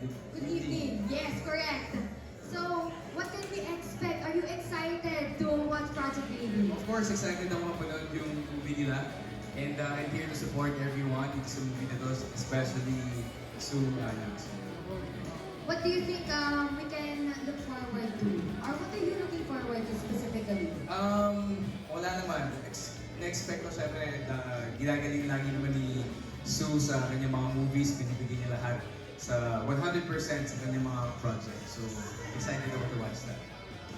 Good evening. Yes, correct. So, what can we expect? Are you excited to watch Project Baby? Of course, excited ako mapanood yung movie nila. And I'm here to support everyone dito sa movie na to, especially Sue Adams. What do you think we can look forward to? Or what are you looking forward to specifically? Wala naman. Na-expect ko syempre na ginagaling lagi naman ni Sue sa kanyang mga movies, binibigyan niya lahat sa 100% sa kanyang mga projects. So, excited ako to watch that.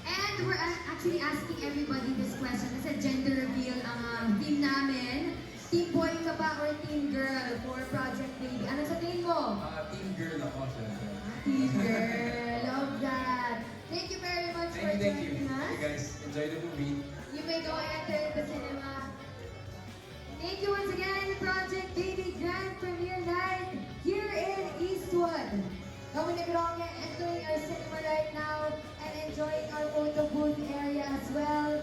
And we're actually asking everybody this question. It's a gender reveal ang team namin. Team boy ka ba or team girl for Project Baby? Ano sa tingin mo? Team girl ako syempre. Team girl. Love that. Thank you very much for Thank you. joining us. You guys, enjoy the movie. You may go enter the cinema. Thank you once again, Project Baby Grand Premiere Night here in Eastwood. Kami na Grongge entering our cinema right now and enjoying our photo booth area as well.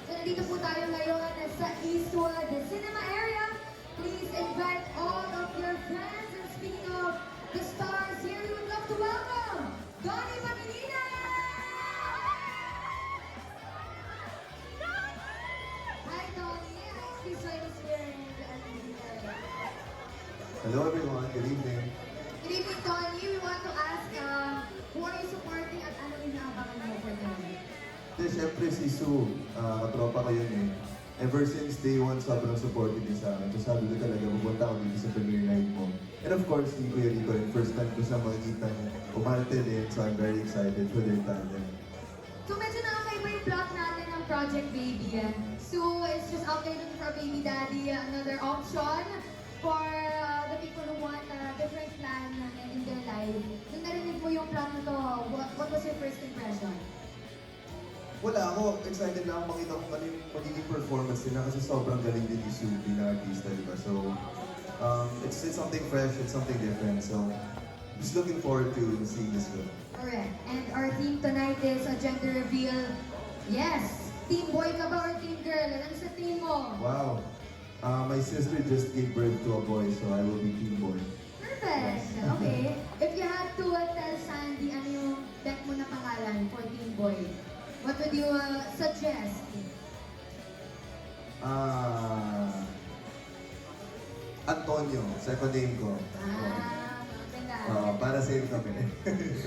So nandito po tayo ngayon sa Eastwood Cinema area. Please invite all of your friends. And speaking of the stars here, we would love to welcome Donnie Pangilinan! Hi Donnie, please join us here in the LED area. Hello everyone, good evening. Good evening, Donnie. We want to ask, who are you supporting at ano inaabangan mo for tonight? Siyempre si Sue, katropa ko yun eh. Ever since day one, sobrang supportive din sa akin. So sabi ko talaga, pupunta ako dito sa premiere night mo. And of course, si Kuya Rico rin. First time ko siya makikita umarte din. So I'm very excited for their talent. So medyo nakakaiba yung plot natin ng Project Baby. Sue is just out there looking for a baby daddy, another option for the people who want a different plan in their life. Nung narinig mo yung plot na to, what was your first impression? Wala ako, excited na ako makita kung ano yung magiging performance nila kasi sobrang galing din ni Sue bilang artista, diba? So, it's something fresh, it's something different. So, just looking forward to seeing this film. Correct. And our theme tonight is a gender reveal. Yes! Team boy ka ba or team girl? Ano sa team mo? Wow! My sister just gave birth to a boy, so I will be team boy. Perfect! Okay. If you had to tell Sandy ano yung bet mo na pangalan for team boy, what would you suggest? Antonio, second name ko. Maganda. Para same kami.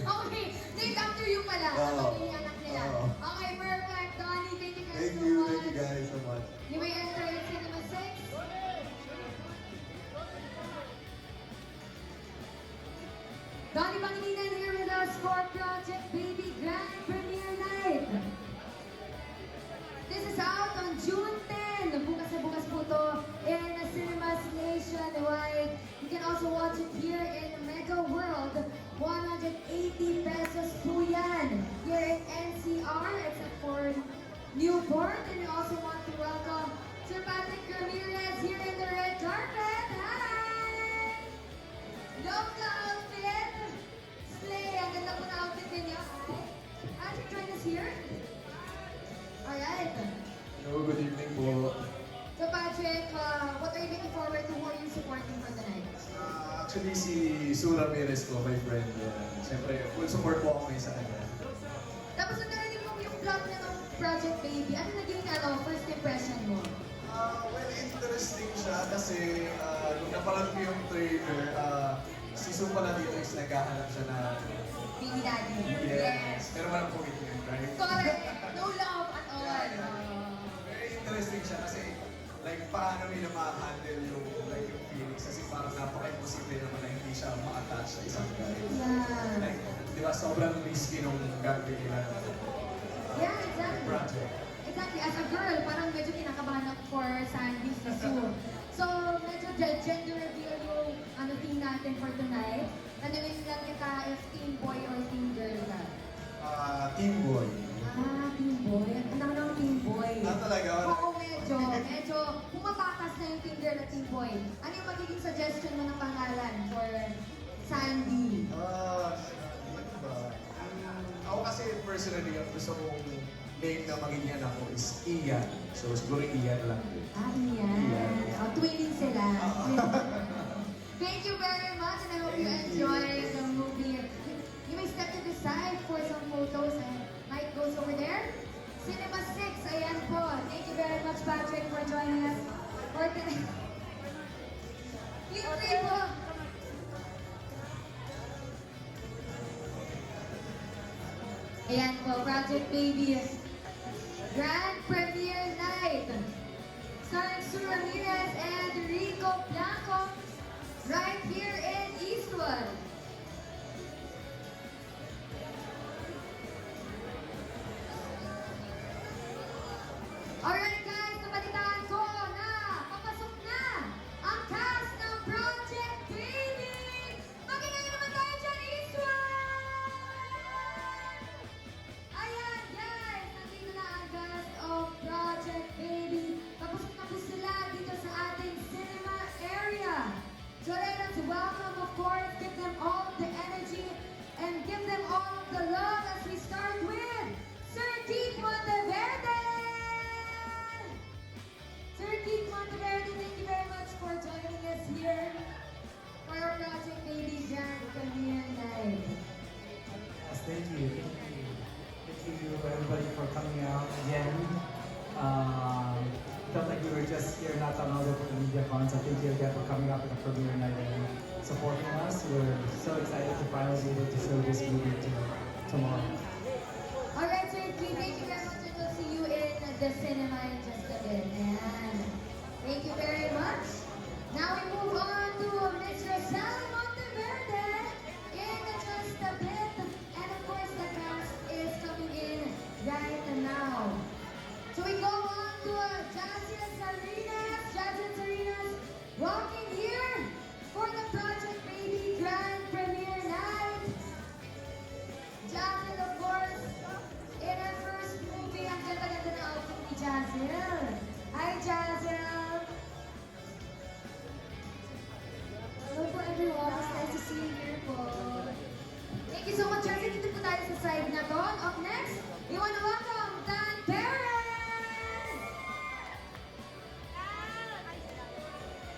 Okay, named after you pala. Ano yung anak nila? Oo. Okay, perfect. Donnie, thank you guys Thank so you much. guys so much. You may enter in Cinema 6. Donnie Pangilinan here with us for Project Baby Grand Premiere Night. This is out on June 10. Bukas na bukas po to in cinemas nationwide. You can also watch it here in Mega World. 180 pesos po yan. Here in NCR, except for Newport. And we also want to welcome Sir Patrick Ramirez here in the red carpet. Hi! Love the outfit! Slay! Ang ganda po na outfit ninyo. Hi! Patrick, join us here. Alright. Hello, good evening po. So Patrick, what are you looking forward to? Who are you supporting for tonight? Actually, si Sue Ramirez po, my friend. Siyempre, full support po ako ngayon sa kanya. Tapos nung narinig mo yung plot na ng Project Baby, ano naging first impression mo? Well, interesting siya kasi nung napanood ko yung trailer, si Sue pala dito is naghahanap siya na Baby Daddy. yes. Pero walang commitment, right? Correct. No love at all. Very interesting siya kasi like paano nila ma-handle yung like yung feelings kasi parang napaka-imposible naman na hindi siya ma-attach sa isang guy. Yeah. Like, di ba sobrang risky nung gagawin nila Yeah, exactly. project. Exactly. As a girl, parang medyo kinakabahan ako for Sandy si Sue. So, medyo gender reveal yung team natin for tonight. Tanungin lang kita if team boy or team girl ka. Team boy. Team boy. Ang naman ng team boy. Talaga? Oo, medyo pumapakas na yung team girl at team boy. Ano yung magiging suggestion mo ng pangalan for Sandy? Ano ba? Ako kasi personally, ang gusto kong name na maging anak ko is Ian. So siguro Ian lang din. Iyan. Iyan. Twinning sila. Thank you very much, and I hope you enjoy the movie. You may step to the side for some photos, and Mike goes over there. Cinema 6, ayan po. Thank you very much, Patrick, for joining us for today. Please stay po. Ayan po, Project Baby. Grand Premiere Night. Starring Sue Ramirez and Rico Blanco. Right here in Eastwood. Alright guys, nabalitaan ko na papasok na ang cast ng Project Baby! Magingay naman tayo dyan, Eastwood! Ayan guys, nandito na ang cast of Project Baby. Tapos na po sila dito sa ating cinema area. So let us welcome, of course, give them all the energy and give them all the love as we start with Sir Keith Monteverde! Sir Keith Monteverde, thank you very much for joining us here for our Project Baby Grand Premiere Night. Yes, thank you. Thank you everybody for coming out again. Felt like we were just here not that long ago for the media cons. So thank you again for coming out for the premiere night and supporting us. We're so excited to finally be able to show this movie tomorrow. Alright, Sir Keith, thank you very much and we'll see you in the cinema in just a bit. And thank you very much. Now we move on to Miss Rosel Monteverde in just a bit. And of course, the cast is coming in right now. So we go on to Jaciel Salinas. Jaciel Salinas walking here for the Project Baby Grand Premiere Night. Jaciel, of course, in her first movie, ang ganda-ganda na outfit ni Jaciel. Hi, Jaciel! Hello po everyone. It's nice to see you here po. Thank you so much, Jaciel. Dito po tayo sa side na to. Up next, we want to welcome Dan Perez!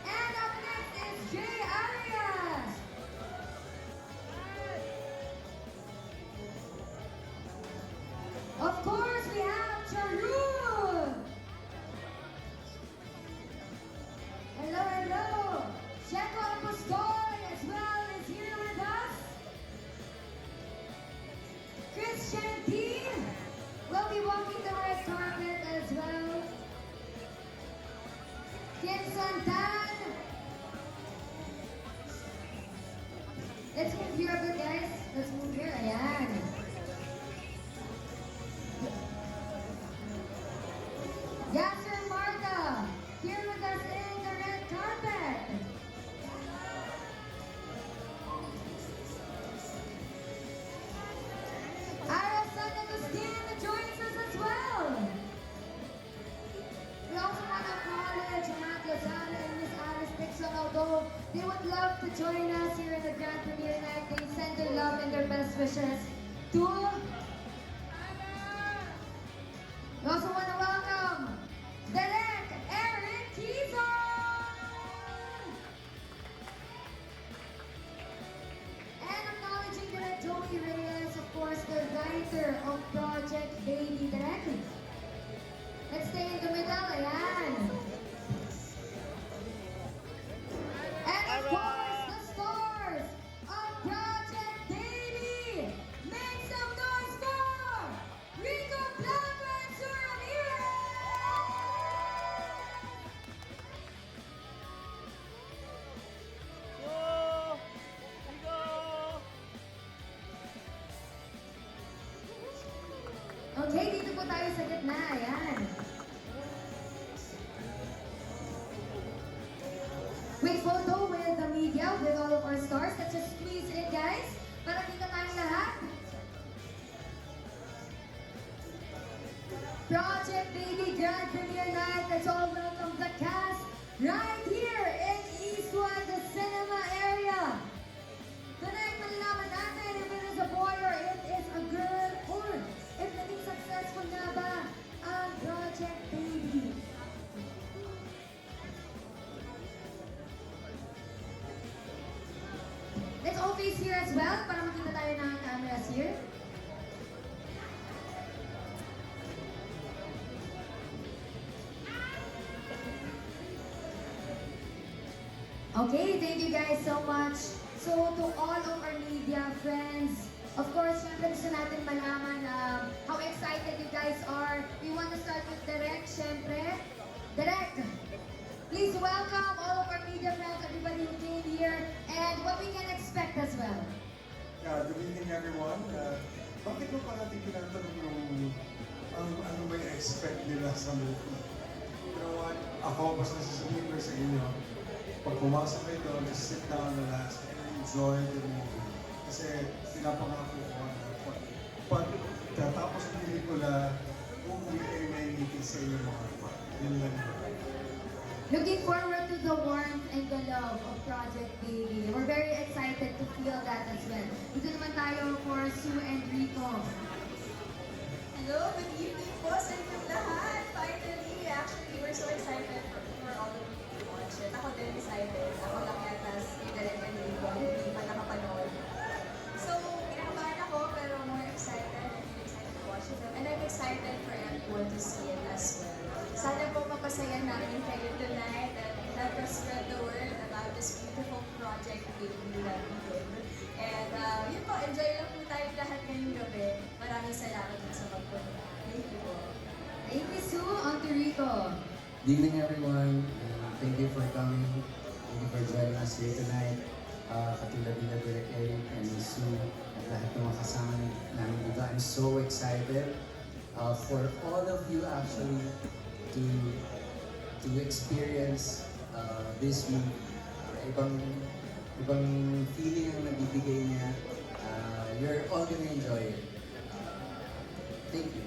And up next is Jay Arias! Of course, we have Charul! Hello, hello! Checo Apostol as well is here with us. Christian Dean will be walking the red carpet as well. Kim Santan. Let's move here a bit, guys. Let's move here. Ayan. Yasser Marta, here with us in the red carpet. Ira San Agustin joins us as well. We also want to acknowledge Matt Lozano and Miss Alice Dixon, although they would love to join us here in the Grand Premiere Night. They send their love and their best wishes to... We also want to welcome Derek Eric Kizon! And acknowledging Direk Joey Reyes, of course, the writer of Project Baby. Direk, let's stay in the middle, ayan. And of course, the stars of Project Baby! Make some noise for Rico Blanco and Sue Ramirez! Okay, dito po tayo sa gitna, ayan. Quick photo with the media, with all of our stars. Let's just squeeze in, guys, para kita tayong lahat. Project Baby Grand Premiere Night. Let's all welcome the cast right here in Eastwood, the cinema area. Tonight, malalaman natin if it is a boy or it is a girl, or if naging successful na ba ang Project Baby. as well para makita tayo ng cameras here. Okay, thank you guys so much. So, to all of our media friends, of course, syempre gusto natin malaman how excited you guys are. We want to start with Direk, syempre. Direk, please welcome all of our media friends, everybody who came here, and what we can expect as well. Yeah, good evening everyone. Bakit mo parating tinatanong yung ano ba yung expect nila sa movie? You know what? Ako, basta sasabihin ko sa inyo, pag pumasok kayo doon, just sit down, relax, and enjoy the movie. Kasi pinapangako ko na pag tatapos ng pelikula, uuwi kayo na ingiti sa inyo mga kapag. Yun lang yun. Looking forward to the warmth and the love of Project Baby. We're very excited to feel that as well. Dito naman tayo for Sue and Rico. Hello, good evening po sa inyong lahat. Finally, actually, we're so excited for all of you to watch it. Ako din excited. Ako lang yata si Direk and Rico, hindi pa nakapanood. So, kinakabahan ako, pero more excited and excited to watch it. And I'm excited for everyone to see it as well. Sana po mapasaya namin kayo tonight and let us spread the word about this beautiful project Baby that we did. And yun po, enjoy lang po tayo lahat ngayong gabi. Maraming salamat po sa pagpunta. Thank you po. Thank you, Sue. On to Rico. Good evening everyone. Thank you for coming. Thank you for joining us here tonight. Katulad nila Direk Eric and Sue at lahat ng mga kasama namin dito. I'm so excited for all of you actually to experience this movie. Ibang feeling ang nabibigay niya. You're all gonna enjoy it. Thank you.